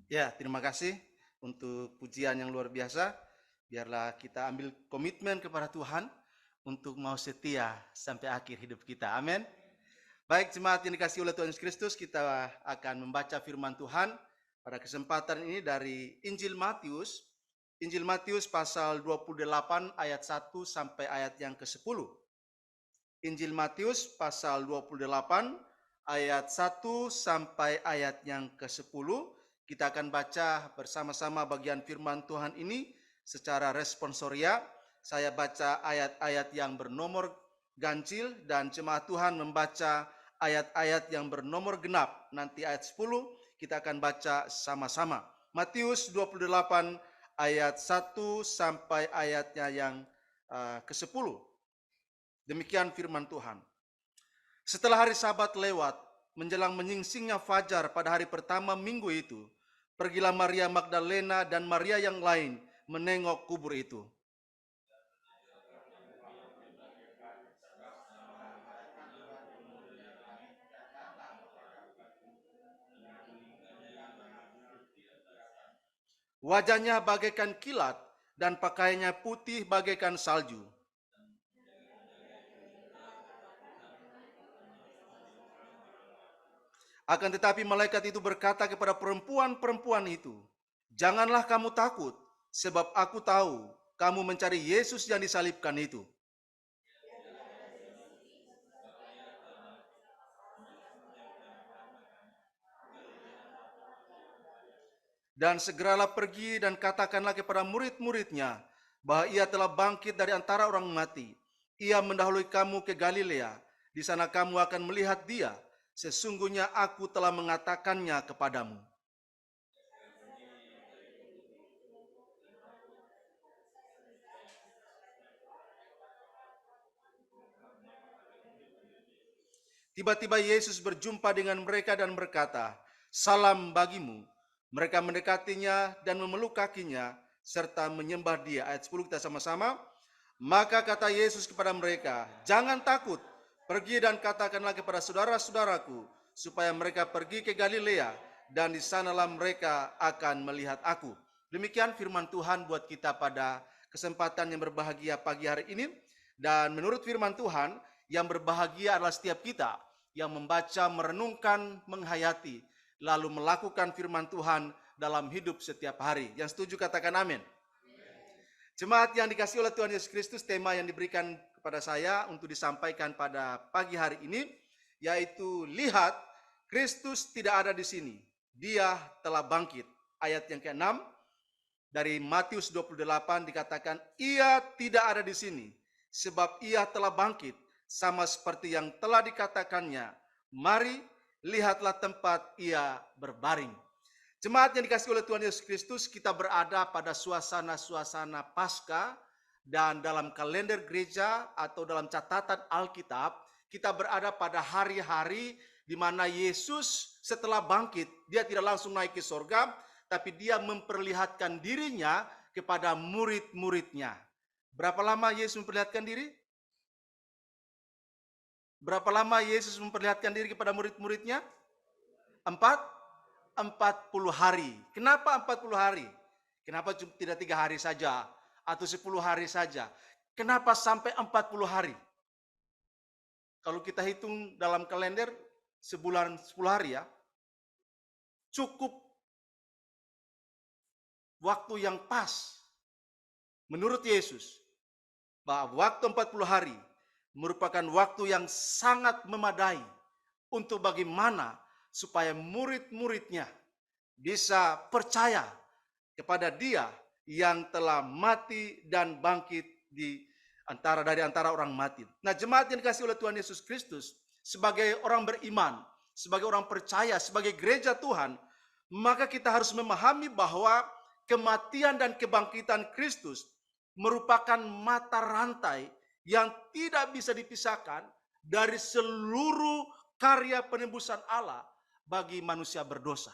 Ya, terima kasih untuk pujian yang luar biasa. Biarlah kita ambil komitmen kepada Tuhan untuk mau setia sampai akhir hidup kita. Amin. Baik, jemaat yang dikasihi oleh Tuhan Yesus Kristus, kita akan membaca firman Tuhan pada kesempatan ini dari Injil Matius. Injil Matius pasal 28 ayat 1 sampai ayat yang ke-10. Injil Matius pasal 28 ayat 1 sampai ayat yang ke-10. Kita akan baca bersama-sama bagian firman Tuhan ini secara responsoria. Saya baca ayat-ayat yang bernomor ganjil dan jemaat Tuhan membaca ayat-ayat yang bernomor genap. Nanti ayat 10 kita akan baca sama-sama. Matius 28 ayat 1 sampai ayatnya yang ke-10. Demikian firman Tuhan. Setelah hari Sabat lewat, menjelang menyingsingnya fajar pada hari pertama minggu itu, pergilah Maria Magdalena dan Maria yang lain menengok kubur itu. Wajahnya bagaikan kilat dan pakaiannya putih bagaikan salju. Akan tetapi malaikat itu berkata kepada perempuan-perempuan itu, "Janganlah kamu takut, sebab aku tahu kamu mencari Yesus yang disalibkan itu. Dan segeralah pergi dan katakanlah kepada murid-muridnya bahwa ia telah bangkit dari antara orang mati. Ia mendahului kamu ke Galilea. Di sana kamu akan melihat dia. Sesungguhnya aku telah mengatakannya kepadamu." Tiba-tiba Yesus berjumpa dengan mereka dan berkata, "Salam bagimu." Mereka mendekatinya dan memeluk kakinya serta menyembah dia. Ayat 10 kita sama-sama. Maka kata Yesus kepada mereka, "Jangan takut, pergi dan katakanlah kepada saudara-saudaraku supaya mereka pergi ke Galilea dan di sanalah mereka akan melihat aku." Demikian firman Tuhan buat kita pada kesempatan yang berbahagia pagi hari ini. Dan menurut firman Tuhan, yang berbahagia adalah setiap kita yang membaca, merenungkan, menghayati, lalu melakukan firman Tuhan dalam hidup setiap hari. Yang setuju katakan amin. Jemaat yang dikasihi oleh Tuhan Yesus Kristus, tema yang diberikan kepada saya untuk disampaikan pada pagi hari ini, yaitu lihat, Kristus tidak ada di sini, dia telah bangkit. Ayat yang ke-6 dari Matius 28 dikatakan, ia tidak ada di sini, sebab ia telah bangkit, sama seperti yang telah dikatakannya. Mari, lihatlah tempat ia berbaring. Jemaat yang dikasihi oleh Tuhan Yesus Kristus, kita berada pada suasana-suasana Paskah, dan dalam kalender gereja atau dalam catatan Alkitab, kita berada pada hari-hari di mana Yesus setelah bangkit, dia tidak langsung naik ke sorga, tapi dia memperlihatkan dirinya kepada murid-muridnya. Berapa lama Yesus memperlihatkan diri? Berapa lama Yesus memperlihatkan diri kepada murid-muridnya? 40 hari. Kenapa 40 hari? Kenapa tidak 3 hari saja atau 10 hari saja? Kenapa sampai 40 hari? Kalau kita hitung dalam kalender sebulan 10 hari ya, cukup waktu yang pas menurut Yesus bahwa waktu 40 hari merupakan waktu yang sangat memadai untuk bagaimana supaya murid-muridnya bisa percaya kepada dia yang telah mati dan bangkit dari antara orang mati. Nah, jemaat yang dikasihi oleh Tuhan Yesus Kristus, sebagai orang beriman, sebagai orang percaya, sebagai gereja Tuhan, maka kita harus memahami bahwa kematian dan kebangkitan Kristus merupakan mata rantai yang tidak bisa dipisahkan dari seluruh karya penebusan Allah bagi manusia berdosa.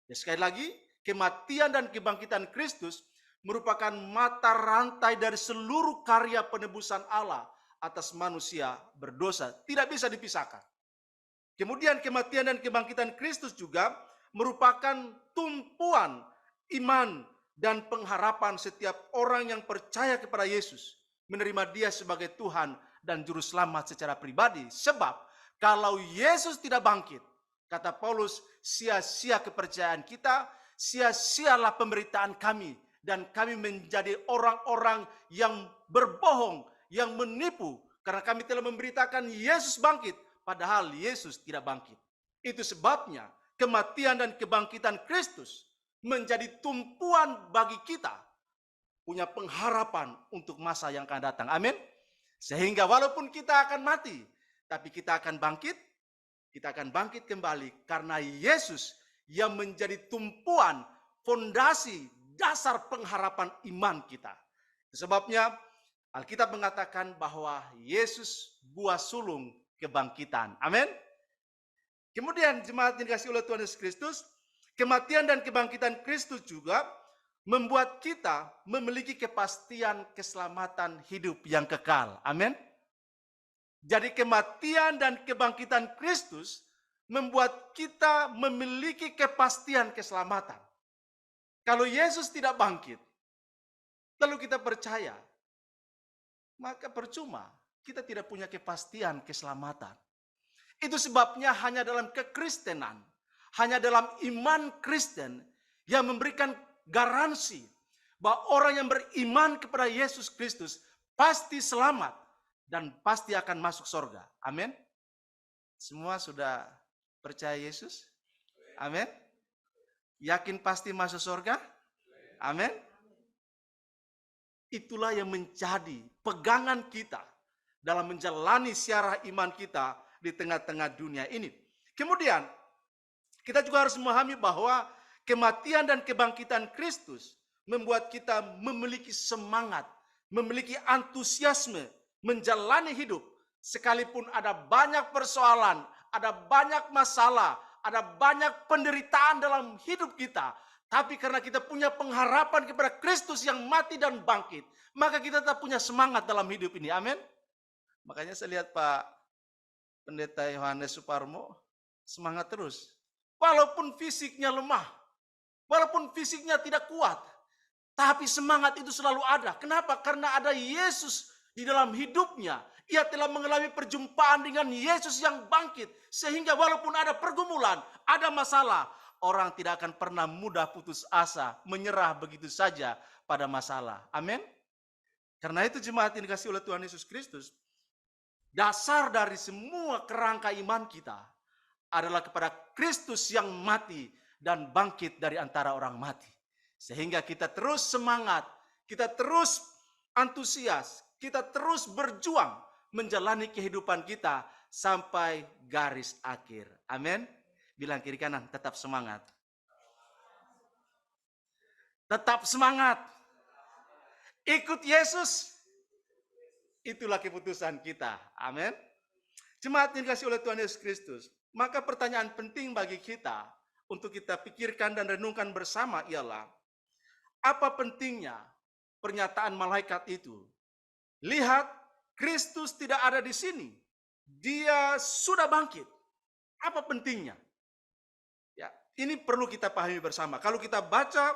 Ya, sekali lagi, kematian dan kebangkitan Kristus merupakan mata rantai dari seluruh karya penebusan Allah atas manusia berdosa. Tidak bisa dipisahkan. Kemudian kematian dan kebangkitan Kristus juga merupakan tumpuan iman dan pengharapan setiap orang yang percaya kepada Yesus, menerima Dia sebagai Tuhan dan Juru Selamat secara pribadi. Sebab kalau Yesus tidak bangkit, kata Paulus, sia-sia kepercayaan kita, sia-sialah pemberitaan kami, dan kami menjadi orang-orang yang berbohong, yang menipu, karena kami telah memberitakan Yesus bangkit, padahal Yesus tidak bangkit. Itu sebabnya kematian dan kebangkitan Kristus menjadi tumpuan bagi kita, punya pengharapan untuk masa yang akan datang. Amin. Sehingga walaupun kita akan mati, tapi kita akan bangkit. Kita akan bangkit kembali karena Yesus yang menjadi tumpuan, fondasi, dasar pengharapan iman kita. Sebabnya Alkitab mengatakan bahwa Yesus buah sulung kebangkitan. Amin. Kemudian jemaat yang dikasihi oleh Tuhan Yesus Kristus, kematian dan kebangkitan Kristus juga membuat kita memiliki kepastian keselamatan hidup yang kekal. Amin. Jadi kematian dan kebangkitan Kristus membuat kita memiliki kepastian keselamatan. Kalau Yesus tidak bangkit, lalu kita percaya, maka percuma, kita tidak punya kepastian keselamatan. Itu sebabnya hanya dalam kekristenan, hanya dalam iman Kristen yang memberikan garansi bahwa orang yang beriman kepada Yesus Kristus pasti selamat dan pasti akan masuk surga. Amin. Semua sudah percaya Yesus? Amin. Yakin pasti masuk surga? Amin. Itulah yang menjadi pegangan kita dalam menjalani siarah iman kita di tengah-tengah dunia ini. Kemudian, kita juga harus memahami bahwa kematian dan kebangkitan Kristus membuat kita memiliki semangat, memiliki antusiasme menjalani hidup. Sekalipun ada banyak persoalan, ada banyak masalah, ada banyak penderitaan dalam hidup kita. Tapi karena kita punya pengharapan kepada Kristus yang mati dan bangkit, maka kita tetap punya semangat dalam hidup ini. Amin. Makanya saya lihat Pak Pendeta Yohanes Suparmo semangat terus. Walaupun fisiknya lemah, walaupun fisiknya tidak kuat, tapi semangat itu selalu ada. Kenapa? Karena ada Yesus di dalam hidupnya. Ia telah mengalami perjumpaan dengan Yesus yang bangkit. Sehingga walaupun ada pergumulan, ada masalah, orang tidak akan pernah mudah putus asa, menyerah begitu saja pada masalah. Amin. Karena itu jemaat yang dikasihi oleh Tuhan Yesus Kristus, dasar dari semua kerangka iman kita adalah kepada Kristus yang mati dan bangkit dari antara orang mati. Sehingga kita terus semangat, kita terus antusias, kita terus berjuang menjalani kehidupan kita sampai garis akhir. Amin. Bilang kiri kanan, tetap semangat. Tetap semangat. Ikut Yesus. Itulah keputusan kita. Amin. Jemaat yang dikasihi oleh Tuhan Yesus Kristus, maka pertanyaan penting bagi kita untuk kita pikirkan dan renungkan bersama ialah, apa pentingnya pernyataan malaikat itu? Lihat, Kristus tidak ada di sini. Dia sudah bangkit. Apa pentingnya? Ya, ini perlu kita pahami bersama. Kalau kita baca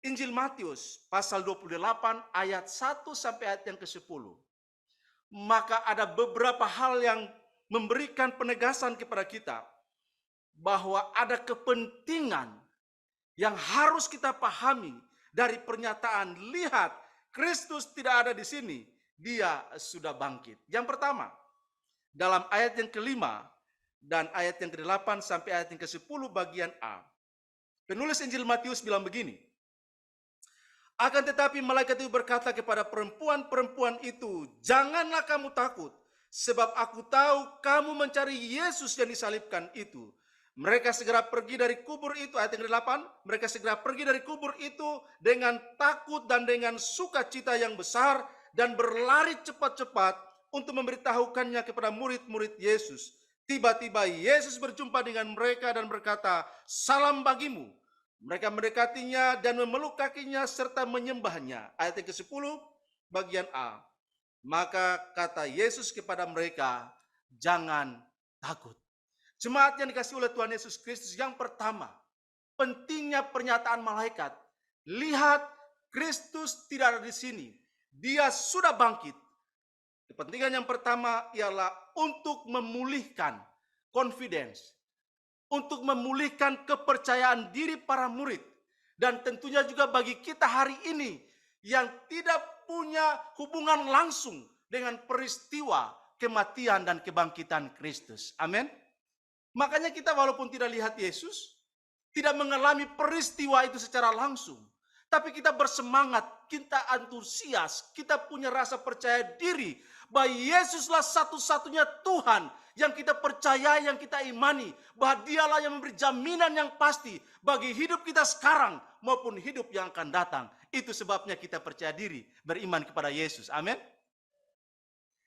Injil Matius pasal 28 ayat 1 sampai ayat yang ke-10. Maka ada beberapa hal yang memberikan penegasan kepada kita bahwa ada kepentingan yang harus kita pahami dari pernyataan, lihat, Kristus tidak ada di sini, Dia sudah bangkit. Yang pertama, dalam ayat yang kelima dan ayat yang ke-8 sampai ayat yang ke-10 bagian A, penulis Injil Matius bilang begini, akan tetapi malaikat itu berkata kepada perempuan-perempuan itu, janganlah kamu takut, sebab aku tahu kamu mencari Yesus yang disalibkan itu. Mereka segera pergi dari kubur itu, ayat yang ke-8, mereka segera pergi dari kubur itu dengan takut dan dengan sukacita yang besar, dan berlari cepat-cepat untuk memberitahukannya kepada murid-murid Yesus. Tiba-tiba Yesus berjumpa dengan mereka dan berkata, salam bagimu. Mereka mendekatinya dan memeluk kakinya serta menyembahnya. Ayat yang ke-10 bagian A. Maka kata Yesus kepada mereka, jangan takut. Jemaat yang dikasihi oleh Tuhan Yesus Kristus, yang pertama, pentingnya pernyataan malaikat. Lihat, Kristus tidak ada di sini. Dia sudah bangkit. Kepentingan yang pertama ialah untuk memulihkan confidence, untuk memulihkan kepercayaan diri para murid, dan tentunya juga bagi kita hari ini yang tidak punya hubungan langsung dengan peristiwa kematian dan kebangkitan Kristus. Amin. Makanya kita walaupun tidak lihat Yesus, tidak mengalami peristiwa itu secara langsung, tapi kita bersemangat, kita antusias, kita punya rasa percaya diri bahwa Yesuslah satu-satunya Tuhan yang kita percayai, yang kita imani, bahwa Dialah yang memberi jaminan yang pasti bagi hidup kita sekarang maupun hidup yang akan datang. Itu sebabnya kita percaya diri, beriman kepada Yesus. Amin.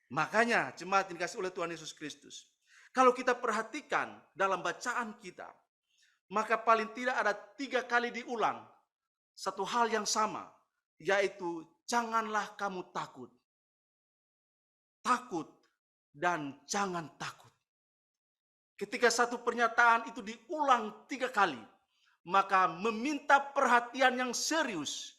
Makanya jemaat yang dikasihi oleh Tuhan Yesus Kristus, kalau kita perhatikan dalam bacaan kita, maka paling tidak ada 3 kali diulang satu hal yang sama, yaitu janganlah kamu takut. Takut dan jangan takut. Ketika satu pernyataan itu diulang 3 kali, maka meminta perhatian yang serius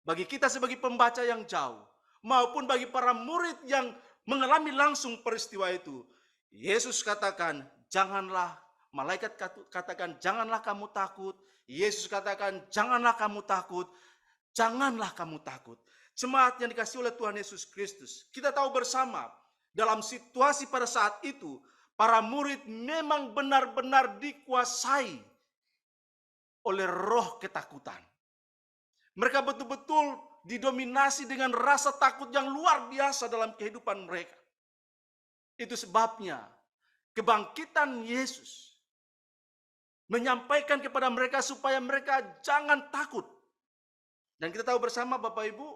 bagi kita sebagai pembaca yang jauh, maupun bagi para murid yang mengalami langsung peristiwa itu. Yesus katakan, janganlah, malaikat katakan, janganlah kamu takut. Yesus katakan, janganlah kamu takut. Janganlah kamu takut. Jemaat yang dikasihi oleh Tuhan Yesus Kristus, kita tahu bersama, dalam situasi pada saat itu, para murid memang benar-benar dikuasai oleh roh ketakutan. Mereka betul-betul didominasi dengan rasa takut yang luar biasa dalam kehidupan mereka. Itu sebabnya kebangkitan Yesus menyampaikan kepada mereka supaya mereka jangan takut. Dan kita tahu bersama Bapak Ibu,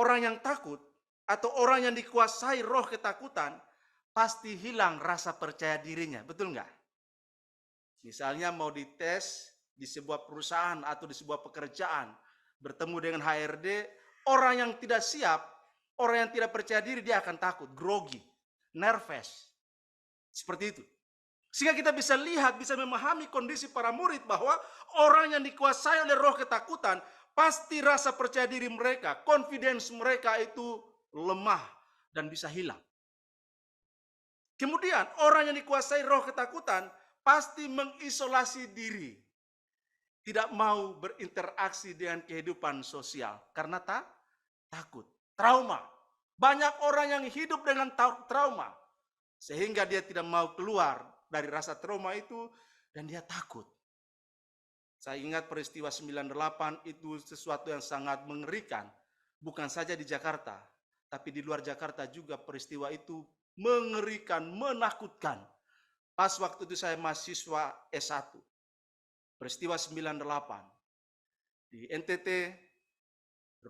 orang yang takut atau orang yang dikuasai roh ketakutan pasti hilang rasa percaya dirinya, betul nggak? Misalnya mau dites di sebuah perusahaan atau di sebuah pekerjaan, bertemu dengan HRD, orang yang tidak siap, orang yang tidak percaya diri, dia akan takut, grogi, nervous. Seperti itu. Sehingga kita bisa lihat, bisa memahami kondisi para murid bahwa orang yang dikuasai oleh roh ketakutan, pasti rasa percaya diri mereka, confidence mereka itu lemah dan bisa hilang. Kemudian orang yang dikuasai roh ketakutan pasti mengisolasi diri. Tidak mau berinteraksi dengan kehidupan sosial karena takut, trauma. Banyak orang yang hidup dengan trauma sehingga dia tidak mau keluar dari rasa trauma itu dan dia takut. Saya ingat peristiwa 98 itu sesuatu yang sangat mengerikan. Bukan saja di Jakarta, tapi di luar Jakarta juga peristiwa itu mengerikan, menakutkan. Pas waktu itu saya mahasiswa S1. Peristiwa 98. Di NTT,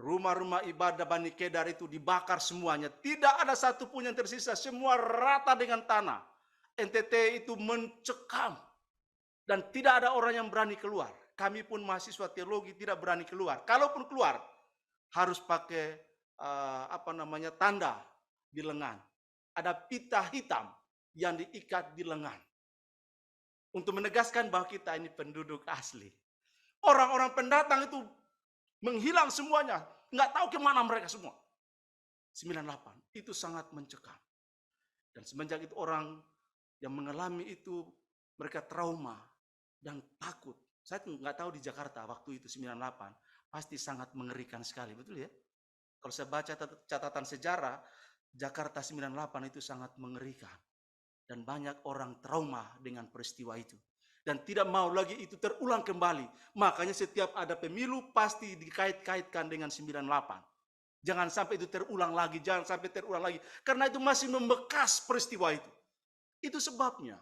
rumah-rumah ibadah Bani Kedar itu dibakar semuanya. Tidak ada satupun yang tersisa, semua rata dengan tanah. NTT itu mencekam. Dan tidak ada orang yang berani keluar. Kami pun mahasiswa teologi tidak berani keluar. Kalaupun keluar, harus pakai tanda di lengan. Ada pita hitam yang diikat di lengan. Untuk menegaskan bahwa kita ini penduduk asli. Orang-orang pendatang itu menghilang semuanya. Nggak tahu kemana mereka semua. 98, itu sangat mencekam. Dan semenjak itu orang yang mengalami itu, mereka trauma dan takut. Saya nggak tahu di Jakarta waktu itu 98, pasti sangat mengerikan sekali, betul ya? Kalau saya baca catatan sejarah, Jakarta 98 itu sangat mengerikan. Dan banyak orang trauma dengan peristiwa itu. Dan tidak mau lagi itu terulang kembali. Makanya setiap ada pemilu pasti dikait-kaitkan dengan 98. Jangan sampai itu terulang lagi, jangan sampai terulang lagi. Karena itu masih membekas peristiwa itu. Itu sebabnya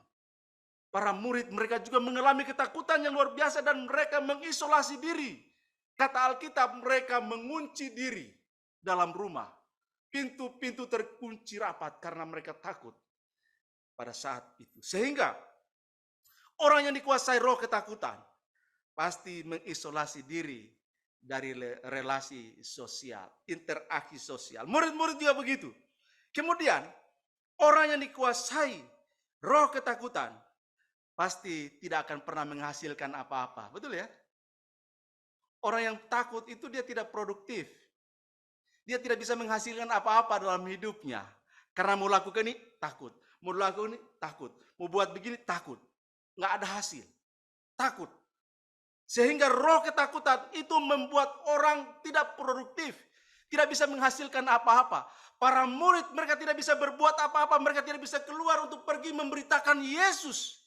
para murid mereka juga mengalami ketakutan yang luar biasa dan mereka mengisolasi diri. Kata Alkitab, mereka mengunci diri dalam rumah. Pintu-pintu terkunci rapat karena mereka takut pada saat itu. Sehingga orang yang dikuasai roh ketakutan pasti mengisolasi diri dari relasi sosial, interaksi sosial. Murid-murid juga begitu. Kemudian orang yang dikuasai roh ketakutan pasti tidak akan pernah menghasilkan apa-apa. Betul ya? Orang yang takut itu dia tidak produktif. Dia tidak bisa menghasilkan apa-apa dalam hidupnya. Karena mau lakukan ini, takut. Mau lakukan ini, takut. Mau buat begini, takut. Nggak ada hasil. Takut. Sehingga roh ketakutan itu membuat orang tidak produktif. Tidak bisa menghasilkan apa-apa. Para murid mereka tidak bisa berbuat apa-apa. Mereka tidak bisa keluar untuk pergi memberitakan Yesus.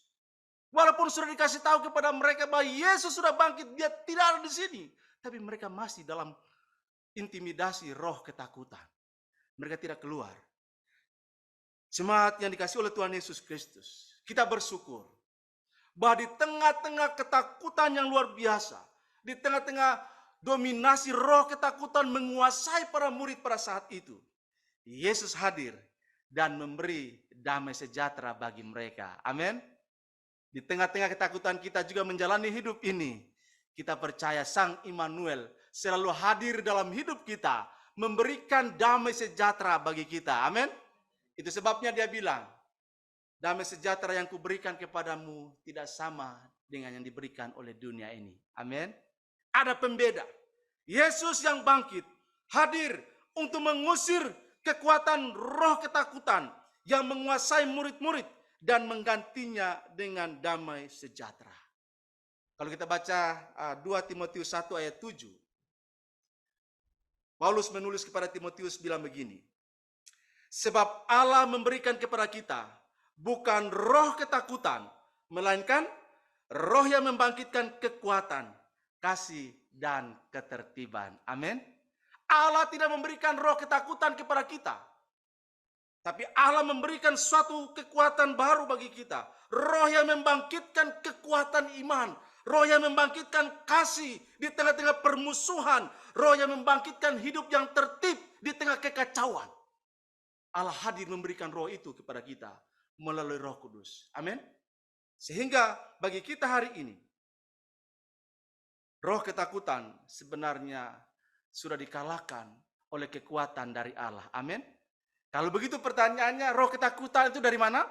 Walaupun sudah dikasih tahu kepada mereka bahwa Yesus sudah bangkit, dia tidak ada di sini. Tapi mereka masih dalam intimidasi roh ketakutan. Mereka tidak keluar. Jemaat yang dikasih oleh Tuhan Yesus Kristus, kita bersyukur bahwa di tengah-tengah ketakutan yang luar biasa, di tengah-tengah dominasi roh ketakutan menguasai para murid pada saat itu, Yesus hadir dan memberi damai sejahtera bagi mereka. Amin. Di tengah-tengah ketakutan kita juga menjalani hidup ini, kita percaya Sang Immanuel selalu hadir dalam hidup kita, memberikan damai sejahtera bagi kita. Amin. Itu sebabnya dia bilang, damai sejahtera yang kuberikan kepadamu tidak sama dengan yang diberikan oleh dunia ini. Amin. Ada pembeda. Yesus yang bangkit hadir untuk mengusir kekuatan roh ketakutan yang menguasai murid-murid dan menggantinya dengan damai sejahtera. Kalau kita baca 2 Timotius 1 ayat 7, Paulus menulis kepada Timotius bilang begini, sebab Allah memberikan kepada kita bukan roh ketakutan, melainkan roh yang membangkitkan kekuatan, kasih, dan ketertiban. Amin. Allah tidak memberikan roh ketakutan kepada kita, tapi Allah memberikan suatu kekuatan baru bagi kita. Roh yang membangkitkan kekuatan iman. Roh yang membangkitkan kasih di tengah-tengah permusuhan. Roh yang membangkitkan hidup yang tertib di tengah kekacauan. Allah hadir memberikan roh itu kepada kita melalui Roh Kudus. Amin. Sehingga bagi kita hari ini, roh ketakutan sebenarnya sudah dikalahkan oleh kekuatan dari Allah. Amin. Kalau begitu pertanyaannya, roh ketakutan itu dari mana?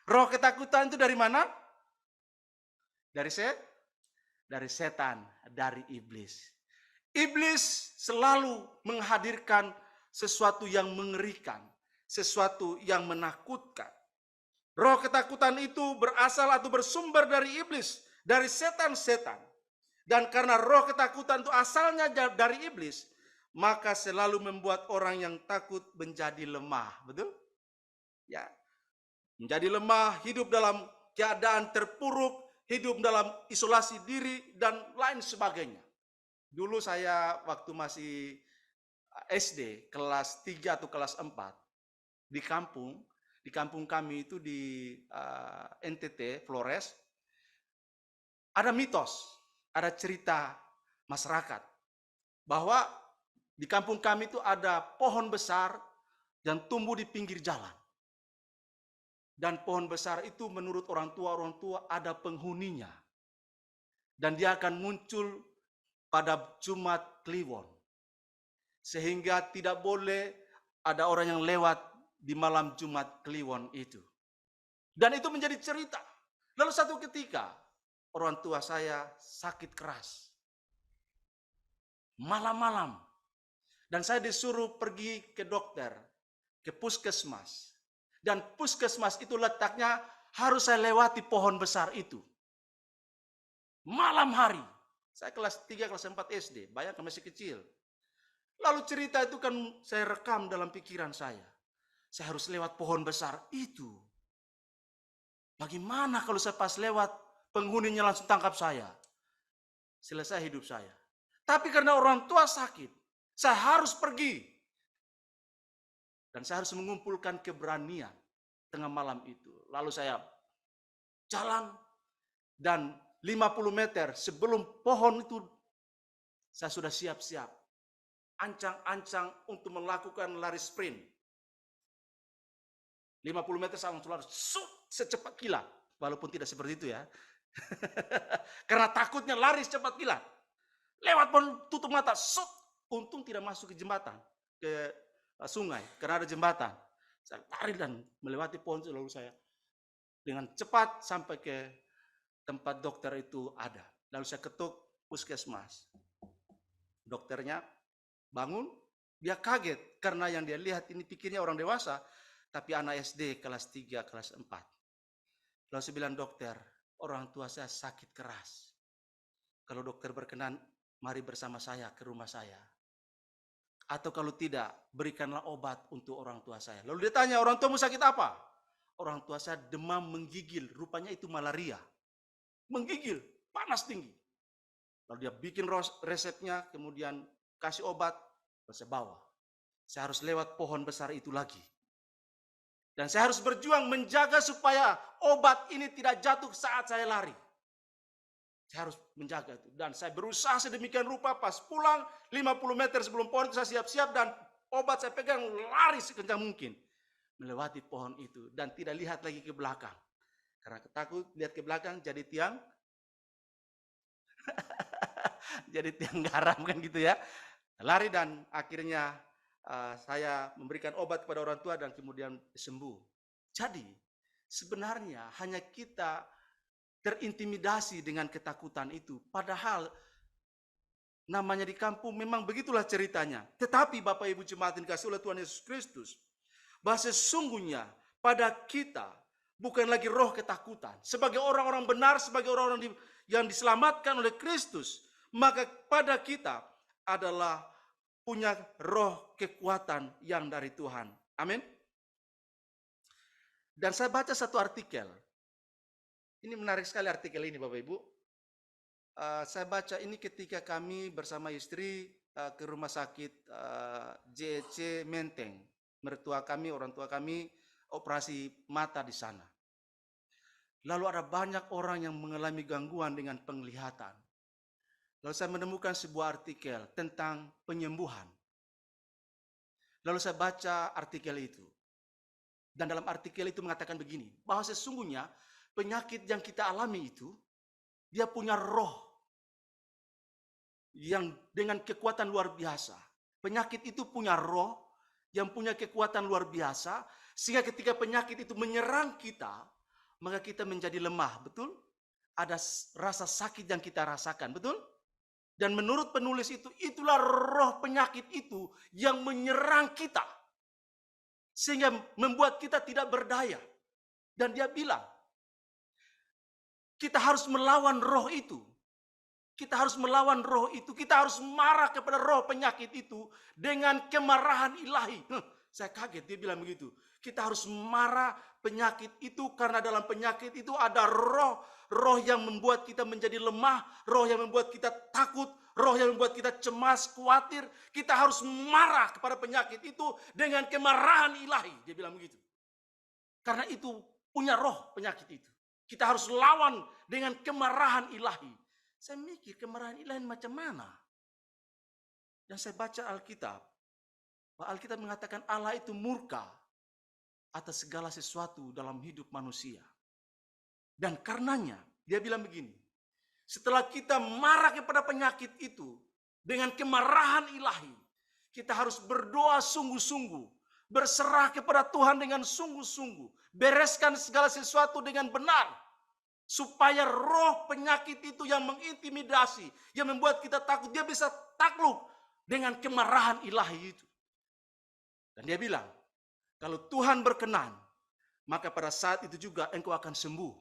Roh ketakutan itu dari mana? Dari setan, dari iblis. Iblis selalu menghadirkan sesuatu yang mengerikan, sesuatu yang menakutkan. Roh ketakutan itu berasal atau bersumber dari iblis, dari setan-setan. Dan karena roh ketakutan itu asalnya dari iblis, maka selalu membuat orang yang takut menjadi lemah. Betul? Ya. Menjadi lemah, hidup dalam keadaan terpuruk, hidup dalam isolasi diri, dan lain sebagainya. Dulu saya waktu masih SD, kelas 3 atau kelas 4, di kampung kami itu di NTT, Flores, ada mitos, ada cerita masyarakat, bahwa di kampung kami itu ada pohon besar yang tumbuh di pinggir jalan. Dan pohon besar itu menurut orang tua ada penghuninya. Dan dia akan muncul pada Jumat Kliwon. Sehingga tidak boleh ada orang yang lewat di malam Jumat Kliwon itu. Dan itu menjadi cerita. Lalu satu ketika orang tua saya sakit keras. Malam-malam. Dan saya disuruh pergi ke dokter, ke puskesmas. Dan puskesmas itu letaknya harus saya lewati pohon besar itu. Malam hari. Saya kelas 3, kelas 4 SD. Bayangkan masih kecil. Lalu cerita itu kan saya rekam dalam pikiran saya. Saya harus lewat pohon besar itu. Bagaimana kalau saya pas lewat, penghuninya langsung tangkap saya? Selesai hidup saya. Tapi karena orang tua sakit, saya harus pergi. Dan saya harus mengumpulkan keberanian tengah malam itu. Lalu saya jalan dan 50 meter sebelum pohon itu saya sudah siap-siap. Ancang-ancang untuk melakukan lari sprint. 50 meter saya langsung lari secepat kilat. Walaupun tidak seperti itu ya. Karena takutnya lari secepat kilat. Lewat pohon tutup mata. Untung tidak masuk ke jembatan. Ke sungai. Karena ada jembatan. Saya lari dan melewati pohon itu lalu saya dengan cepat sampai ke tempat dokter itu ada. Lalu saya ketuk puskesmas. Dokternya bangun, dia kaget karena yang dia lihat ini pikirnya orang dewasa, tapi anak SD kelas 3, kelas 4. Lalu saya bilang, dokter, orang tua saya sakit keras. Kalau dokter berkenan, mari bersama saya ke rumah saya. Atau kalau tidak, berikanlah obat untuk orang tua saya. Lalu dia tanya, orang tuamu sakit apa? Orang tua saya demam menggigil, rupanya itu malaria. Menggigil, panas tinggi. Lalu dia bikin resepnya, kemudian kasih obat, lalu saya bawa. Saya harus lewat pohon besar itu lagi. Dan saya harus berjuang menjaga supaya obat ini tidak jatuh saat saya lari. Saya harus menjaga itu. Dan saya berusaha sedemikian rupa, pas pulang 50 meter sebelum pohon itu saya siap-siap dan obat saya pegang, lari sekencang mungkin. Melewati pohon itu dan tidak lihat lagi ke belakang. Karena takut lihat ke belakang jadi tiang. Jadi tiang garam kan gitu ya. Lari dan akhirnya saya memberikan obat kepada orang tua dan kemudian sembuh. Jadi sebenarnya hanya kita terintimidasi dengan ketakutan itu. Padahal namanya di kampung memang begitulah ceritanya. Tetapi Bapak Ibu jemaat yang dikasihi oleh Tuhan Yesus Kristus, bahwa sesungguhnya pada kita bukan lagi roh ketakutan. Sebagai orang-orang benar, sebagai orang-orang yang diselamatkan oleh Kristus, maka pada kita adalah punya roh kekuatan yang dari Tuhan. Amin. Dan saya baca satu artikel. Ini menarik sekali artikel ini Bapak Ibu. Saya baca ini ketika kami bersama istri ke rumah sakit JEC Menteng. Mertua kami, orang tua kami operasi mata di sana. Lalu ada banyak orang yang mengalami gangguan dengan penglihatan. Lalu saya menemukan sebuah artikel tentang penyembuhan. Lalu saya baca artikel itu. Dan dalam artikel itu mengatakan begini, bahwa sesungguhnya penyakit yang kita alami itu, dia punya roh yang dengan kekuatan luar biasa. Penyakit itu punya roh yang punya kekuatan luar biasa, sehingga ketika penyakit itu menyerang kita, maka kita menjadi lemah, betul? Ada rasa sakit yang kita rasakan, betul? Dan menurut penulis itu, itulah roh penyakit itu yang menyerang kita, sehingga membuat kita tidak berdaya. Dan dia bilang, kita harus melawan roh itu. Kita harus melawan roh itu. Kita harus marah kepada roh penyakit itu dengan kemarahan ilahi. Saya kaget dia bilang begitu. Kita harus marah penyakit itu karena dalam penyakit itu ada roh. Roh yang membuat kita menjadi lemah. Roh yang membuat kita takut. Roh yang membuat kita cemas, khawatir. Kita harus marah kepada penyakit itu dengan kemarahan ilahi. Dia bilang begitu. Karena itu punya roh penyakit itu. Kita harus lawan dengan kemarahan ilahi. Saya mikir kemarahan ilahi macam mana? Dan saya baca Alkitab. Alkitab mengatakan Allah itu murka atas segala sesuatu dalam hidup manusia. Dan karenanya dia bilang begini. Setelah kita marah kepada penyakit itu dengan kemarahan ilahi, kita harus berdoa sungguh-sungguh, berserah kepada Tuhan dengan sungguh-sungguh, bereskan segala sesuatu dengan benar, supaya roh penyakit itu yang mengintimidasi, yang membuat kita takut, dia bisa takluk dengan kemarahan ilahi itu. Dan dia bilang, kalau Tuhan berkenan, maka pada saat itu juga engkau akan sembuh.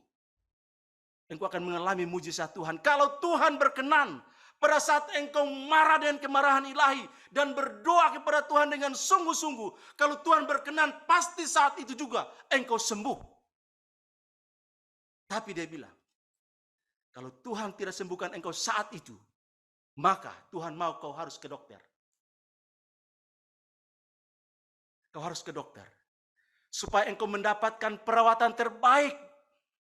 Engkau akan mengalami mujizat Tuhan. Kalau Tuhan berkenan, pada saat engkau marah dengan kemarahan ilahi dan berdoa kepada Tuhan dengan sungguh-sungguh, kalau Tuhan berkenan, pasti saat itu juga engkau sembuh. Tapi dia bilang, kalau Tuhan tidak sembuhkan engkau saat itu, maka Tuhan mau kau harus ke dokter. Kau harus ke dokter. Supaya engkau mendapatkan perawatan terbaik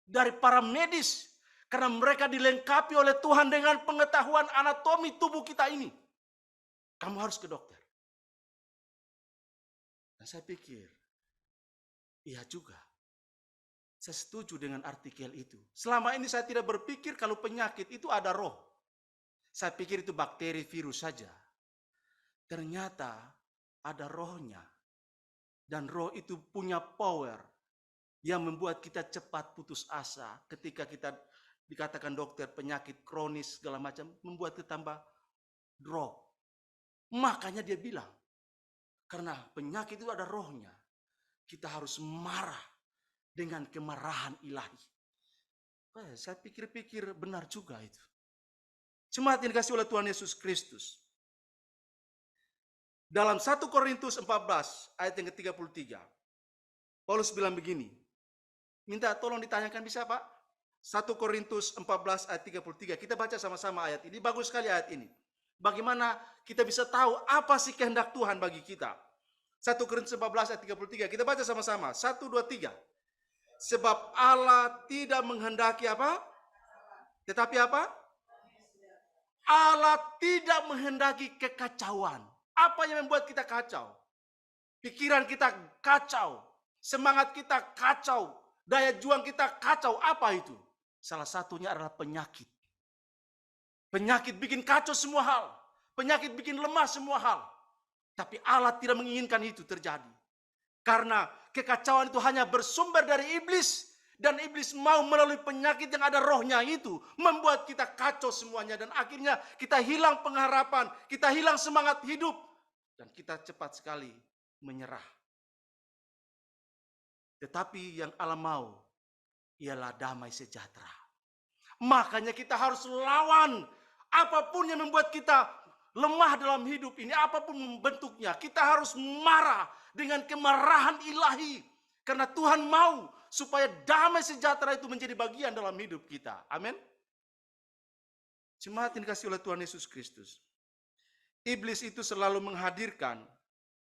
dari para medis. Karena mereka dilengkapi oleh Tuhan dengan pengetahuan anatomi tubuh kita ini. Kamu harus ke dokter. Dan saya pikir, iya juga. Saya setuju dengan artikel itu. Selama ini saya tidak berpikir kalau penyakit itu ada roh. Saya pikir itu bakteri, virus saja. Ternyata ada rohnya. Dan roh itu punya power. yang membuat kita cepat putus asa ketika kita dikatakan dokter penyakit kronis segala macam, membuat kita tambah drop. Makanya dia bilang, karena penyakit itu ada rohnya, kita harus marah dengan kemarahan ilahi. Saya pikir-pikir benar juga itu. Jemaat yang dikasih oleh Tuhan Yesus Kristus. Dalam 1 Korintus 14 ayat yang ke-33. Paulus bilang begini. Minta tolong ditanyakan bisa Pak? 1 Korintus 14 ayat 33. Kita baca sama-sama ayat ini. Bagus sekali ayat ini. Bagaimana kita bisa tahu apa sih kehendak Tuhan bagi kita. 1 Korintus 14 ayat 33. Kita baca sama-sama. 1, 2, 3. Sebab Allah tidak menghendaki apa? Tetapi apa? Allah tidak menghendaki kekacauan. Apa yang membuat kita kacau? Pikiran kita kacau. Semangat kita kacau. Daya juang kita kacau. Apa itu? Salah satunya adalah penyakit. Penyakit bikin kacau semua hal. Penyakit bikin lemah semua hal. Tapi Allah tidak menginginkan itu terjadi. Karena kekacauan itu hanya bersumber dari iblis. Dan iblis mau melalui penyakit yang ada rohnya itu membuat kita kacau semuanya. Dan akhirnya kita hilang pengharapan. Kita hilang semangat hidup. Dan kita cepat sekali menyerah. Tetapi yang Allah mau ialah damai sejahtera. Makanya kita harus lawan apapun yang membuat kita lemah dalam hidup ini. Apapun bentuknya. Kita harus marah dengan kemarahan ilahi. Karena Tuhan mau supaya damai sejahtera itu menjadi bagian dalam hidup kita. Amin. Jemaat yang dikasih oleh Tuhan Yesus Kristus. Iblis itu selalu menghadirkan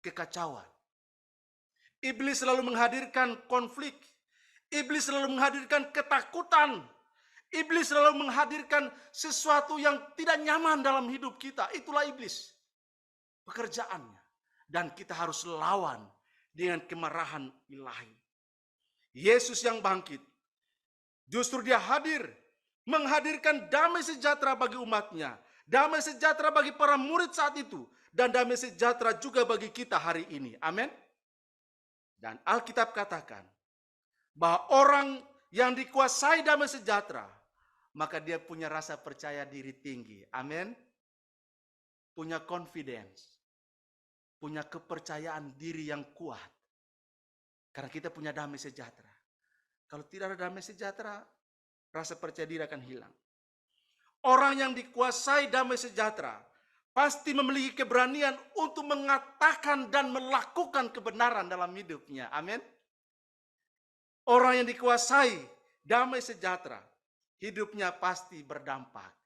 kekacauan. Iblis selalu menghadirkan konflik. Iblis selalu menghadirkan ketakutan. Iblis selalu menghadirkan sesuatu yang tidak nyaman dalam hidup kita. Itulah iblis. Pekerjaannya. Dan kita harus lawan dengan kemarahan ilahi. Yesus yang bangkit. Justru dia hadir. Menghadirkan damai sejahtera bagi umatnya. Damai sejahtera bagi para murid saat itu. Dan damai sejahtera juga bagi kita hari ini. Amin. Dan Alkitab katakan. Bahwa orang yang dikuasai damai sejahtera. Maka dia punya rasa percaya diri tinggi. Amin. Punya confidence. Punya kepercayaan diri yang kuat. Karena kita punya damai sejahtera. Kalau tidak ada damai sejahtera, rasa percaya diri akan hilang. Orang yang dikuasai damai sejahtera, pasti memiliki keberanian untuk mengatakan dan melakukan kebenaran dalam hidupnya. Amin. Orang yang dikuasai damai sejahtera, hidupnya pasti berdampak.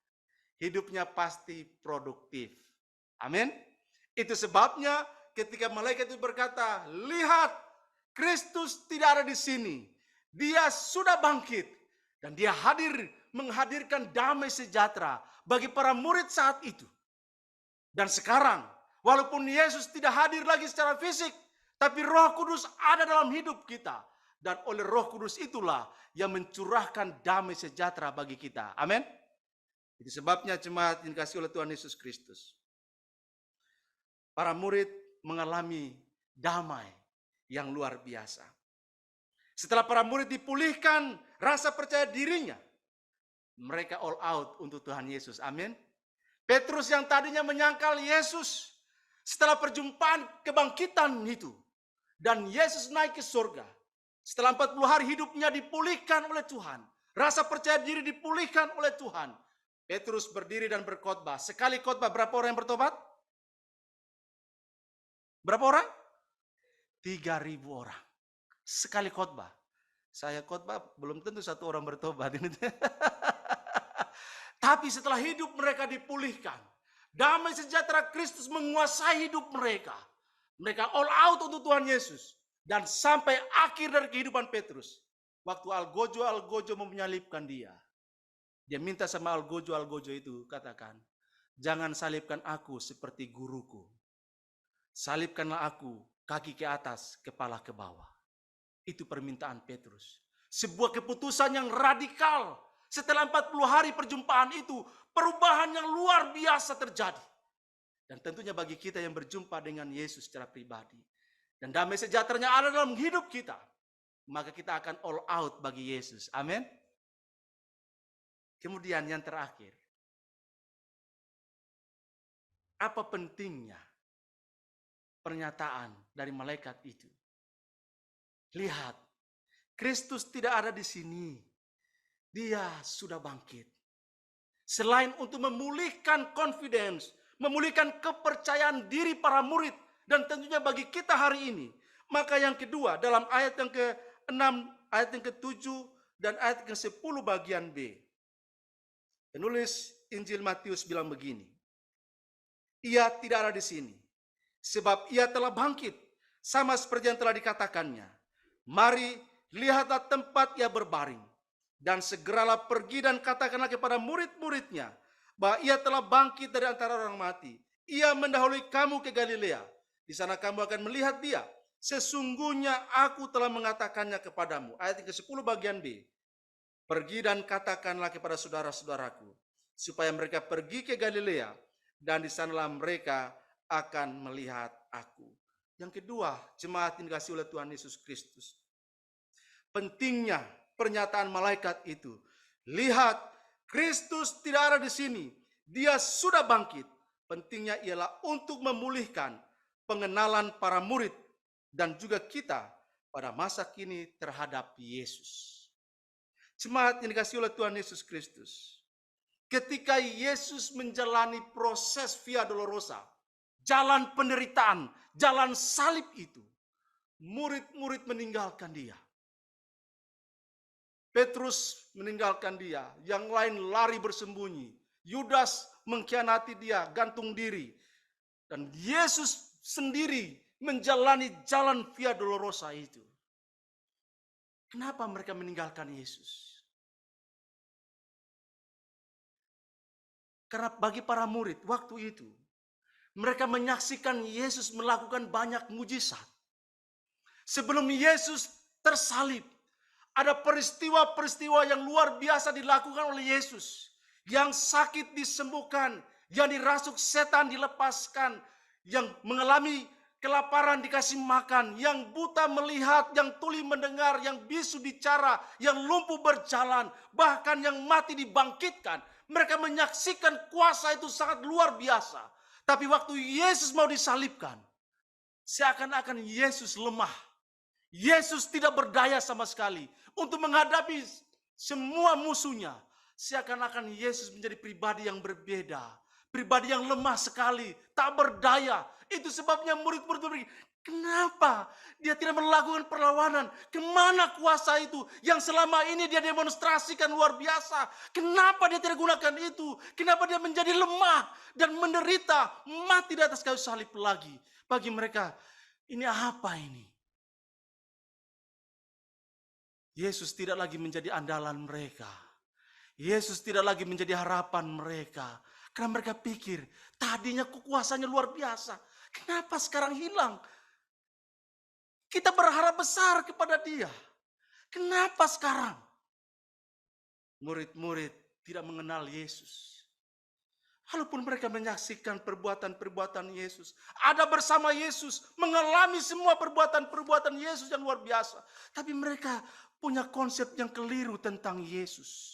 Hidupnya pasti produktif. Amin. Itu sebabnya ketika malaikat itu berkata, lihat, Kristus tidak ada di sini. Dia sudah bangkit. Dan dia hadir menghadirkan damai sejahtera bagi para murid saat itu. Dan sekarang, walaupun Yesus tidak hadir lagi secara fisik, tapi Roh Kudus ada dalam hidup kita. Dan oleh Roh Kudus itulah yang mencurahkan damai sejahtera bagi kita. Amin. Itu sebabnya jemaat yang dikasihi oleh Tuhan Yesus Kristus. Para murid mengalami damai yang luar biasa. Setelah para murid dipulihkan rasa percaya dirinya, mereka all out untuk Tuhan Yesus. Amin. Petrus yang tadinya menyangkal Yesus, setelah perjumpaan kebangkitan itu, dan Yesus naik ke surga, setelah 40 hari hidupnya dipulihkan oleh Tuhan, rasa percaya diri dipulihkan oleh Tuhan, Petrus berdiri dan berkhotbah. Sekali khotbah berapa orang yang bertobat? Berapa orang? 3.000 orang. Sekali khotbah. Saya khotbah belum tentu satu orang bertobat. Tapi setelah hidup mereka dipulihkan, damai sejahtera Kristus menguasai hidup mereka. Mereka all out untuk Tuhan Yesus. Dan sampai akhir dari kehidupan Petrus. Waktu Algojo mau menyalibkan dia. Dia minta sama Algojo itu katakan, jangan salibkan aku seperti guruku. Salibkanlah aku kaki ke atas, kepala ke bawah. Itu permintaan Petrus. Sebuah keputusan yang radikal. Setelah 40 hari perjumpaan itu, perubahan yang luar biasa terjadi. Dan tentunya bagi kita yang berjumpa dengan Yesus secara pribadi. Dan damai sejahteranya ada dalam hidup kita. maka kita akan all out bagi Yesus. Amin. Kemudian yang terakhir, apa pentingnya pernyataan dari malaikat itu? Lihat, Kristus tidak ada di sini. Dia sudah bangkit. Selain untuk memulihkan confidence, memulihkan kepercayaan diri para murid, dan tentunya bagi kita hari ini. Maka yang kedua, dalam ayat yang ke-6, ayat yang ke-7, dan ayat ke-10 bagian B. Penulis Injil Matius bilang begini, ia tidak ada di sini, sebab ia telah bangkit, sama seperti yang telah dikatakannya. Mari, lihatlah tempat ia berbaring, dan segeralah pergi dan katakanlah kepada murid-muridnya, bahwa ia telah bangkit dari antara orang mati. Ia mendahului kamu ke Galilea, di sana kamu akan melihat dia. Sesungguhnya aku telah mengatakannya kepadamu. Ayat ke-10 bagian B. Pergi dan katakanlah kepada saudara-saudaraku, supaya mereka pergi ke Galilea, dan di sanalah mereka akan melihat aku. Yang kedua, jemaat yang dikasihi oleh Tuhan Yesus Kristus. Pentingnya pernyataan malaikat itu. Lihat, Kristus tidak ada di sini. Dia sudah bangkit. Pentingnya ialah untuk memulihkan pengenalan para murid dan juga kita pada masa kini terhadap Yesus. Jemaat yang dikasihi oleh Tuhan Yesus Kristus. Ketika Yesus menjalani proses Via Dolorosa, jalan penderitaan, jalan salib itu, murid-murid meninggalkan dia. Petrus meninggalkan dia, yang lain lari bersembunyi. Yudas mengkhianati dia, gantung diri. Dan Yesus sendiri menjalani jalan Via Dolorosa itu. Kenapa mereka meninggalkan Yesus? Karena bagi para murid waktu itu, mereka menyaksikan Yesus melakukan banyak mujizat. Sebelum Yesus tersalib, ada peristiwa-peristiwa yang luar biasa dilakukan oleh Yesus. Yang sakit disembuhkan, yang dirasuk setan dilepaskan, yang mengalami kelaparan dikasih makan, yang buta melihat, yang tuli mendengar, yang bisu bicara, yang lumpuh berjalan, bahkan yang mati dibangkitkan. Mereka menyaksikan kuasa itu sangat luar biasa. Tapi waktu Yesus mau disalibkan, seakan-akan Yesus lemah. Yesus tidak berdaya sama sekali untuk menghadapi semua musuhnya. Seakan-akan Yesus menjadi pribadi yang berbeda. Pribadi yang lemah sekali, tak berdaya. Itu sebabnya murid-murid berpikir, kenapa dia tidak melakukan perlawanan? Kemana kuasa itu yang selama ini dia demonstrasikan luar biasa? Kenapa dia tidak gunakan itu? Kenapa dia menjadi lemah dan menderita, mati di atas kayu salib lagi? Bagi mereka, ini apa ini? Yesus tidak lagi menjadi andalan mereka. Yesus tidak lagi menjadi harapan mereka. Karena mereka pikir, tadinya kekuasaannya luar biasa. Kenapa sekarang hilang? Kita berharap besar kepada dia. Kenapa sekarang? Murid-murid tidak mengenal Yesus. Walaupun mereka menyaksikan perbuatan-perbuatan Yesus. Ada bersama Yesus. Mengalami semua perbuatan-perbuatan Yesus yang luar biasa. Tapi mereka punya konsep yang keliru tentang Yesus.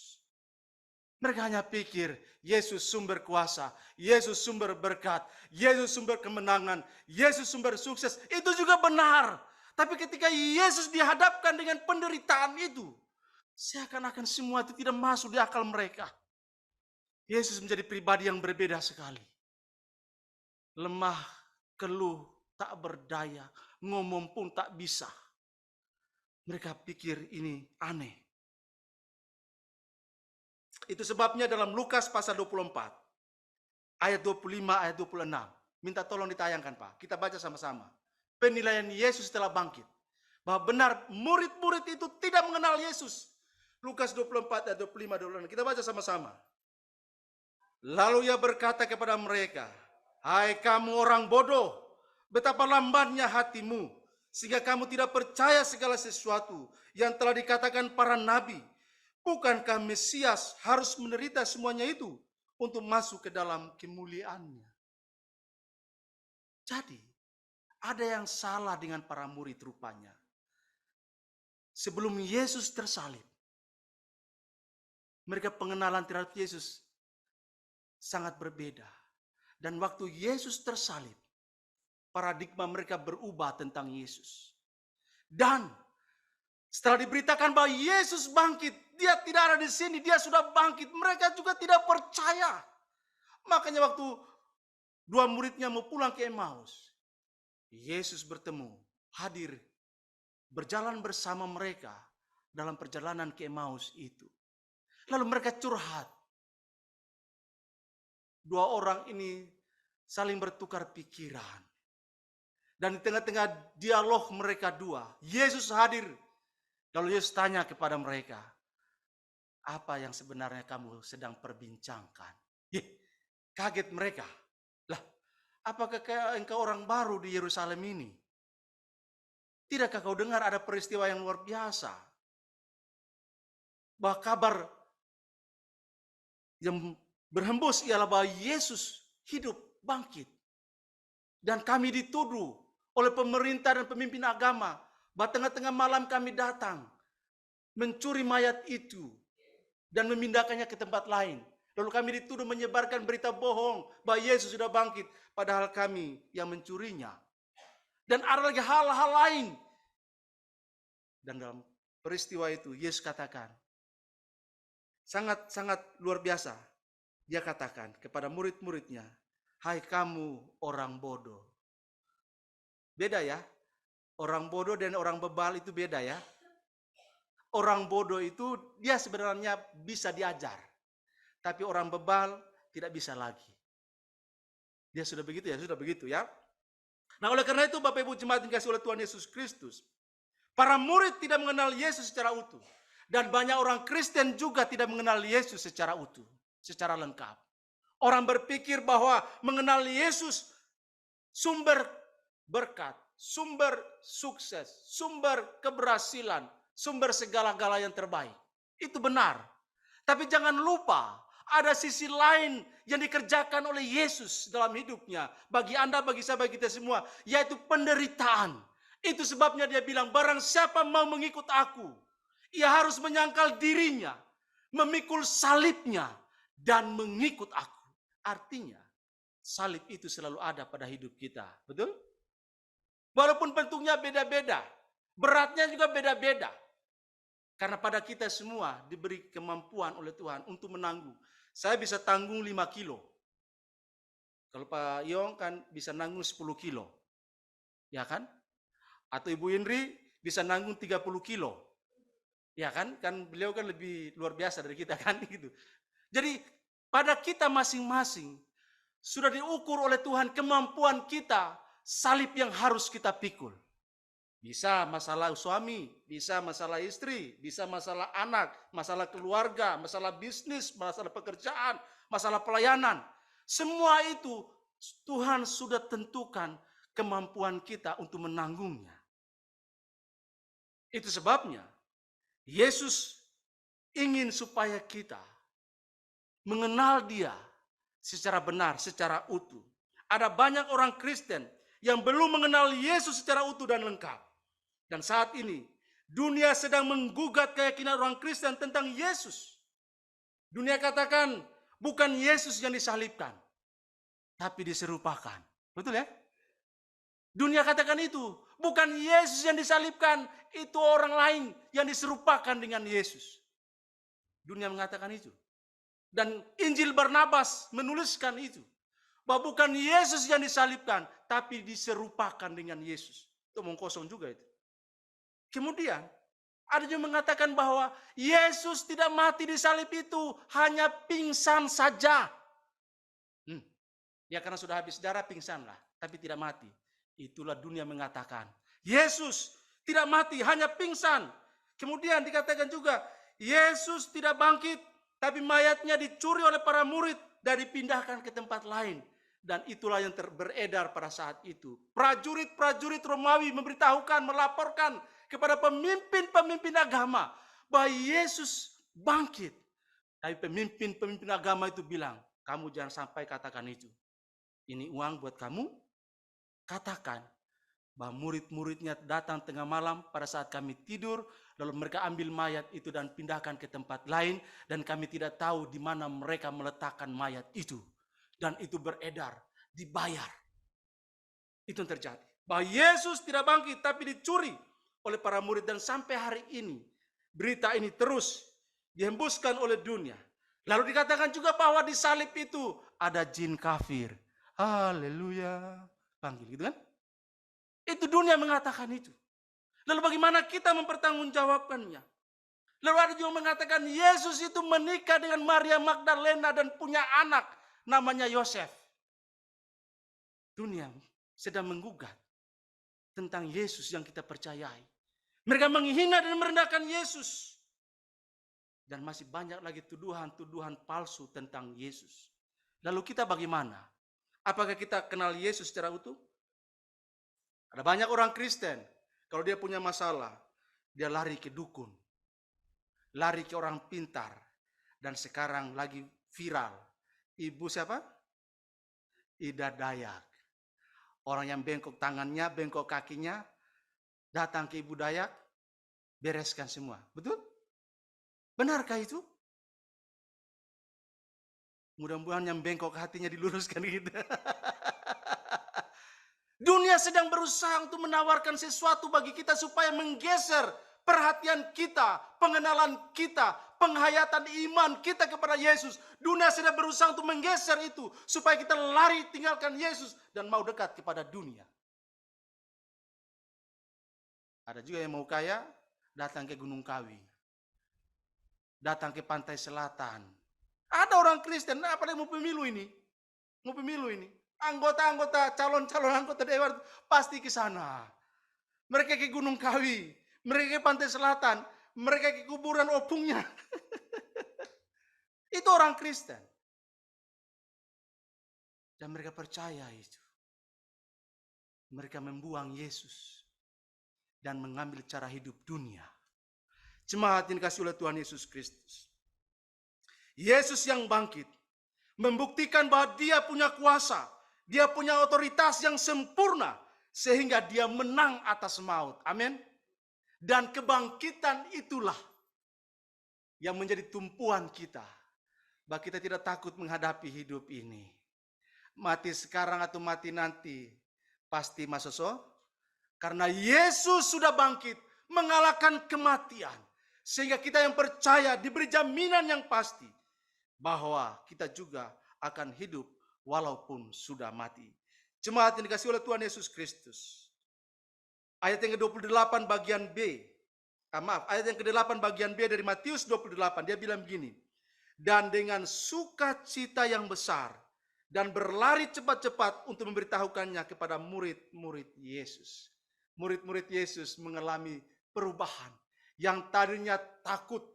Mereka hanya pikir Yesus sumber kuasa, Yesus sumber berkat, Yesus sumber kemenangan, Yesus sumber sukses. Itu juga benar. Tapi ketika Yesus dihadapkan dengan penderitaan itu, seakan-akan semua itu tidak masuk di akal mereka. Yesus menjadi pribadi yang berbeda sekali. Lemah, keluh, tak berdaya, ngomong pun tak bisa. Mereka pikir ini aneh. Itu sebabnya dalam Lukas pasal 24, ayat 25, ayat 26. Minta tolong ditayangkan Pak, kita baca sama-sama. Penilaian Yesus telah bangkit. Bahwa benar murid-murid itu tidak mengenal Yesus. Lukas 24, ayat 25, 26. Kita baca sama-sama. Lalu ia berkata kepada mereka, hai kamu orang bodoh, betapa lambannya hatimu, sehingga kamu tidak percaya segala sesuatu yang telah dikatakan para nabi. Bukankah Mesias harus menderita semuanya itu untuk masuk ke dalam kemuliaannya? Jadi, ada yang salah dengan para murid rupanya. sebelum Yesus tersalib, mereka pengenalan terhadap Yesus sangat berbeda. Dan waktu Yesus tersalib, paradigma mereka berubah tentang Yesus. Dan setelah diberitakan bahwa Yesus bangkit, dia tidak ada di sini, dia sudah bangkit. Mereka juga tidak percaya. Makanya waktu dua muridnya mau pulang ke Emmaus, Yesus bertemu, hadir, berjalan bersama mereka dalam perjalanan ke Emmaus itu. Lalu mereka curhat. Dua orang ini saling bertukar pikiran. Dan di tengah-tengah dialog mereka dua, Yesus hadir. Lalu Yesus tanya kepada mereka, apa yang sebenarnya kamu sedang perbincangkan? Kaget mereka. Lah, apakah engkau orang baru di Yerusalem ini? Tidakkah kau dengar ada peristiwa yang luar biasa? Bahwa kabar yang berhembus ialah bahwa Yesus hidup, bangkit. Dan kami dituduh oleh pemerintah dan pemimpin agama bahwa tengah-tengah malam kami datang mencuri mayat itu dan memindahkannya ke tempat lain. Lalu kami dituduh menyebarkan berita bohong bahwa Yesus sudah bangkit, padahal kami yang mencurinya. Dan ada lagi hal-hal lain. Dan dalam peristiwa itu Yesus katakan, sangat-sangat luar biasa. Dia katakan kepada murid-muridnya, hai kamu orang bodoh. Beda ya, orang bodoh dan orang bebal itu beda ya. Orang bodoh itu dia sebenarnya bisa diajar. Tapi orang bebal tidak bisa lagi. Dia sudah begitu ya, sudah begitu ya. Nah oleh karena itu Bapak Ibu jemaat yang dikasihi oleh Tuhan Yesus Kristus, para murid tidak mengenal Yesus secara utuh. Dan banyak orang Kristen juga tidak mengenal Yesus secara utuh, secara lengkap. Orang berpikir bahwa mengenal Yesus sumber berkat, sumber sukses, sumber keberhasilan, sumber segala-gala yang terbaik. Itu benar. Tapi jangan lupa, ada sisi lain yang dikerjakan oleh Yesus dalam hidupnya. Bagi Anda, bagi saya, bagi kita semua. Yaitu penderitaan. Itu sebabnya dia bilang, barang siapa mau mengikut aku, ia harus menyangkal dirinya, memikul salibnya, dan mengikut aku. Artinya, salib itu selalu ada pada hidup kita. Betul? Walaupun bentuknya beda-beda, beratnya juga beda-beda. Karena pada kita semua diberi kemampuan oleh Tuhan untuk menanggung. Saya bisa tanggung 5 kilo. Kalau Pak Yong kan bisa nanggung 10 kilo. Ya kan? Atau Ibu Indri bisa nanggung 30 kilo. Ya kan? Kan beliau kan lebih luar biasa dari kita kan gitu. Jadi pada kita masing-masing sudah diukur oleh Tuhan kemampuan kita, salib yang harus kita pikul. Bisa masalah suami, bisa masalah istri, bisa masalah anak, masalah keluarga, masalah bisnis, masalah pekerjaan, masalah pelayanan. Semua itu Tuhan sudah tentukan kemampuan kita untuk menanggungnya. Itu sebabnya Yesus ingin supaya kita mengenal Dia secara benar, secara utuh. Ada banyak orang Kristen yang belum mengenal Yesus secara utuh dan lengkap. Dan saat ini, dunia sedang menggugat keyakinan orang Kristen tentang Yesus. Dunia katakan, bukan Yesus yang disalibkan, tapi diserupakan. Betul ya? Dunia katakan itu, bukan Yesus yang disalibkan, itu orang lain yang diserupakan dengan Yesus. Dunia mengatakan itu. Dan Injil Barnabas menuliskan itu. Bahwa bukan Yesus yang disalibkan, tapi diserupakan dengan Yesus. Itu omong kosong juga itu. Kemudian, ada yang mengatakan bahwa Yesus tidak mati di salib itu, hanya pingsan saja. Ya karena sudah habis darah pingsanlah, tapi tidak mati. Itulah dunia mengatakan, Yesus tidak mati, hanya pingsan. Kemudian dikatakan juga, Yesus tidak bangkit, tapi mayatnya dicuri oleh para murid dan dipindahkan ke tempat lain. Dan itulah yang beredar pada saat itu. Prajurit-prajurit Romawi memberitahukan, melaporkan kepada pemimpin-pemimpin agama bahwa Yesus bangkit. Tapi pemimpin-pemimpin agama itu bilang, kamu jangan sampai katakan itu. Ini uang buat kamu, katakan bahwa murid-muridnya datang tengah malam pada saat kami tidur, lalu mereka ambil mayat itu dan pindahkan ke tempat lain, dan kami tidak tahu di mana mereka meletakkan mayat itu. Dan itu beredar, dibayar. Itu yang terjadi. Bahwa Yesus tidak bangkit, tapi dicuri oleh para murid, dan sampai hari ini berita ini terus dihembuskan oleh dunia. Lalu dikatakan juga bahwa di salib itu ada jin kafir. Haleluya. Panggil gitu kan? Itu dunia mengatakan itu. Lalu bagaimana kita mempertanggungjawabkannya? Lalu ada juga mengatakan Yesus itu menikah dengan Maria Magdalena dan punya anak namanya Yosef. Dunia sedang menggugat tentang Yesus yang kita percayai. Mereka menghina dan merendahkan Yesus. Dan masih banyak lagi tuduhan-tuduhan palsu tentang Yesus. Lalu kita bagaimana? Apakah kita kenal Yesus secara utuh? Ada banyak orang Kristen, kalau dia punya masalah, dia lari ke dukun, lari ke orang pintar, dan sekarang lagi viral. Ibu siapa? Ida Dayak. Orang yang bengkok tangannya, bengkok kakinya, datang ke Ibu Dayak, bereskan semua. Betul? Benarkah itu? Mudah-mudahan yang bengkok hatinya diluruskan gitu. Dunia sedang berusaha untuk menawarkan sesuatu bagi kita supaya menggeser perhatian kita, pengenalan kita, penghayatan iman kita kepada Yesus. Dunia sedang berusaha untuk menggeser itu supaya kita lari tinggalkan Yesus dan mau dekat kepada dunia. Ada juga yang mau kaya, datang ke Gunung Kawi, datang ke pantai selatan. Ada orang Kristen, apalagi mau pemilu ini, mau pemilu ini. Anggota-anggota, calon-calon anggota dewan pasti ke sana. Mereka ke Gunung Kawi, mereka ke pantai selatan, mereka ke kuburan opungnya. Itu orang Kristen. Dan mereka percaya itu. Mereka membuang Yesus dan mengambil cara hidup dunia. Jemaat yang dikasihi oleh Tuhan Yesus Kristus. Yesus yang bangkit membuktikan bahwa dia punya kuasa. Dia punya otoritas yang sempurna sehingga dia menang atas maut. Amin. Dan kebangkitan itulah yang menjadi tumpuan kita. Bahwa kita tidak takut menghadapi hidup ini. Mati sekarang atau mati nanti pasti masuk surga. Karena Yesus sudah bangkit mengalahkan kematian. Sehingga kita yang percaya diberi jaminan yang pasti bahwa kita juga akan hidup walaupun sudah mati. Jemaat yang dikasihi oleh Tuhan Yesus Kristus. Ayat yang ke-28 bagian B. Ayat yang ke-8 bagian B dari Matius 28. Dia bilang begini. Dan dengan sukacita yang besar dan berlari cepat-cepat untuk memberitahukannya kepada murid-murid Yesus. Murid-murid Yesus mengalami perubahan. Yang tadinya takut,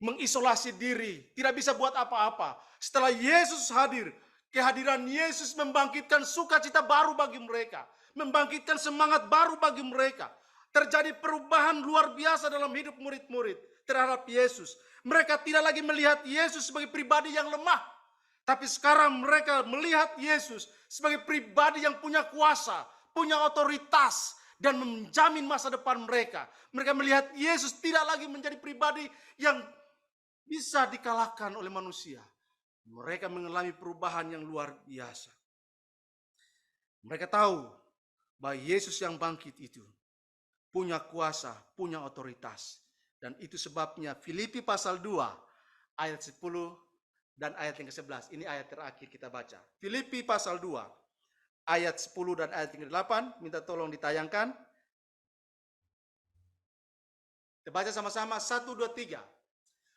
mengisolasi diri, tidak bisa buat apa-apa. Setelah Yesus hadir, kehadiran Yesus membangkitkan sukacita baru bagi mereka. Membangkitkan semangat baru bagi mereka. Terjadi perubahan luar biasa dalam hidup murid-murid terhadap Yesus. Mereka tidak lagi melihat Yesus sebagai pribadi yang lemah. Tapi sekarang mereka melihat Yesus sebagai pribadi yang punya kuasa, punya otoritas, dan menjamin masa depan mereka. Mereka melihat Yesus tidak lagi menjadi pribadi yang bisa dikalahkan oleh manusia. Mereka mengalami perubahan yang luar biasa. Mereka tahu bahwa Yesus yang bangkit itu punya kuasa, punya otoritas. Dan itu sebabnya Filipi pasal 2 ayat 10 dan ayat yang ke-11. Ini ayat terakhir kita baca. Filipi pasal 2 ayat 10 dan ayat yang ke-8. Minta tolong ditayangkan. Kita baca sama-sama 1, 2, 3.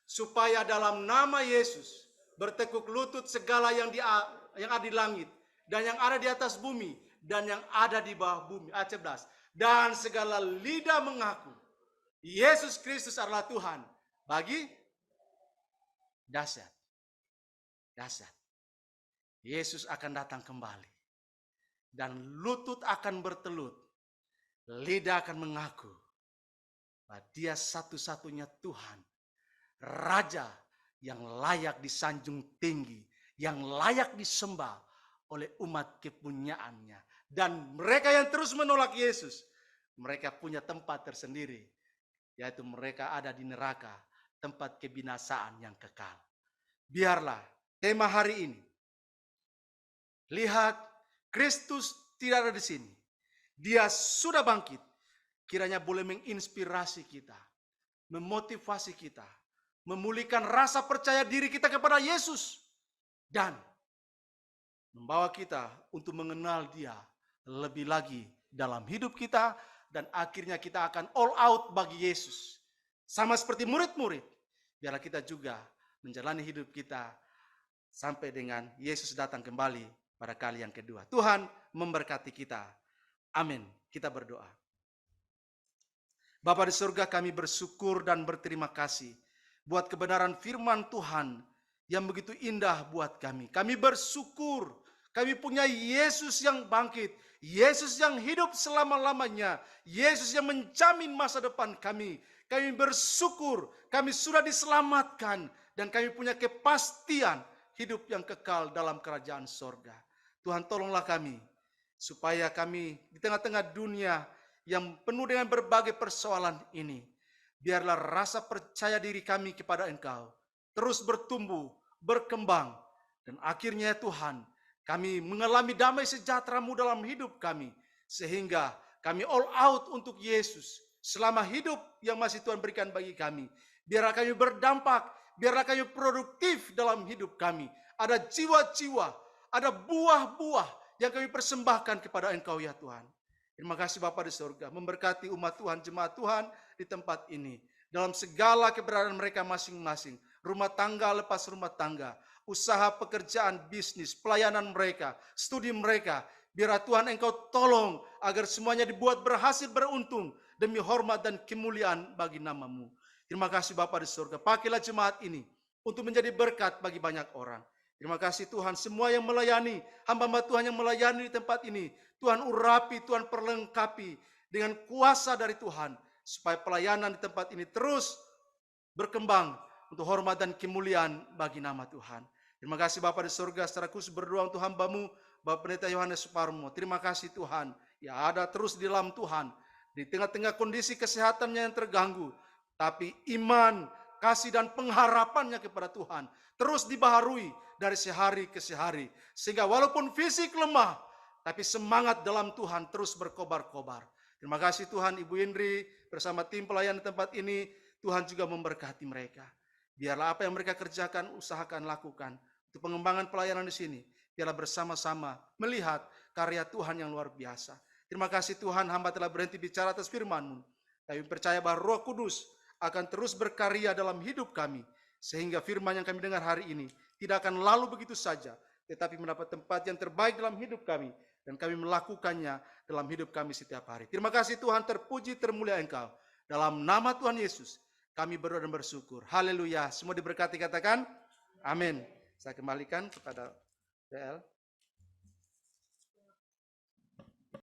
Supaya dalam nama Yesus bertekuk lutut segala yang ada di langit dan yang ada di atas bumi dan yang ada di bawah bumi. Ayat 11. Dan segala lidah mengaku Yesus Kristus adalah Tuhan bagi dahsyat. Dahsyat. Yesus akan datang kembali. Dan lutut akan bertelut. Lidah akan mengaku bahwa dia satu-satunya Tuhan. Raja yang layak disanjung tinggi. Yang layak disembah oleh umat kepunyaannya. Dan mereka yang terus menolak Yesus, mereka punya tempat tersendiri, yaitu mereka ada di neraka, tempat kebinasaan yang kekal. Biarlah tema hari ini, lihat Kristus tidak ada di sini. Dia sudah bangkit. Kiranya boleh menginspirasi kita, memotivasi kita, memulihkan rasa percaya diri kita kepada Yesus, dan membawa kita untuk mengenal Dia lebih lagi dalam hidup kita, dan akhirnya kita akan all out bagi Yesus. Sama seperti murid-murid, biarlah kita juga menjalani hidup kita sampai dengan Yesus datang kembali pada kali yang kedua. Tuhan memberkati kita. Amin. Kita berdoa. Bapa di surga, kami bersyukur dan berterima kasih buat kebenaran firman Tuhan yang begitu indah buat kami. Kami bersyukur, kami punya Yesus yang bangkit, Yesus yang hidup selama-lamanya, Yesus yang menjamin masa depan kami. Kami bersyukur, kami sudah diselamatkan, dan kami punya kepastian hidup yang kekal dalam kerajaan sorga. Tuhan, tolonglah kami, supaya kami di tengah-tengah dunia yang penuh dengan berbagai persoalan ini, biarlah rasa percaya diri kami kepada Engkau terus bertumbuh, berkembang, dan akhirnya Tuhan, kami mengalami damai sejahtera-Mu dalam hidup kami, sehingga kami all out untuk Yesus selama hidup yang masih Tuhan berikan bagi kami. Biarlah kami berdampak, biarlah kami produktif dalam hidup kami. Ada jiwa-jiwa, ada buah-buah yang kami persembahkan kepada Engkau ya Tuhan. Terima kasih Bapa di surga, memberkati umat Tuhan, jemaat Tuhan di tempat ini. Dalam segala keberadaan mereka masing-masing, rumah tangga lepas rumah tangga, usaha, pekerjaan, bisnis, pelayanan mereka, studi mereka, biar Tuhan Engkau tolong agar semuanya dibuat berhasil beruntung demi hormat dan kemuliaan bagi nama-Mu. Terima kasih Bapa di surga, pakailah jemaat ini untuk menjadi berkat bagi banyak orang. Terima kasih Tuhan, semua yang melayani, hamba-hamba Tuhan yang melayani di tempat ini, Tuhan urapi, Tuhan perlengkapi dengan kuasa dari Tuhan, supaya pelayanan di tempat ini terus berkembang untuk hormat dan kemuliaan bagi nama Tuhan. Terima kasih Bapa di surga, secara khusus berdoa untuk hamba-Mu, Bapak Pendeta Yohanes Suparmo. Terima kasih Tuhan, yang ada terus di dalam Tuhan, di tengah-tengah kondisi kesehatannya yang terganggu, tapi iman, kasih dan pengharapannya kepada Tuhan terus dibaharui dari sehari ke sehari, sehingga walaupun fisik lemah, tapi semangat dalam Tuhan terus berkobar-kobar. Terima kasih Tuhan, Ibu Indri bersama tim pelayan di tempat ini, Tuhan juga memberkati mereka. Biarlah apa yang mereka kerjakan, usahakan, lakukan untuk pengembangan pelayanan di sini. Biarlah bersama-sama melihat karya Tuhan yang luar biasa. Terima kasih Tuhan, hamba telah berhenti bicara atas firman-Mu. Kami percaya bahwa Roh Kudus akan terus berkarya dalam hidup kami, sehingga firman yang kami dengar hari ini tidak akan lalu begitu saja, tetapi mendapat tempat yang terbaik dalam hidup kami, dan kami melakukannya dalam hidup kami setiap hari. Terima kasih Tuhan, terpuji, termulia Engkau. Dalam nama Tuhan Yesus, kami berdoa dan bersyukur. Haleluya. Semua diberkati, katakan amin. Saya kembalikan kepada PL.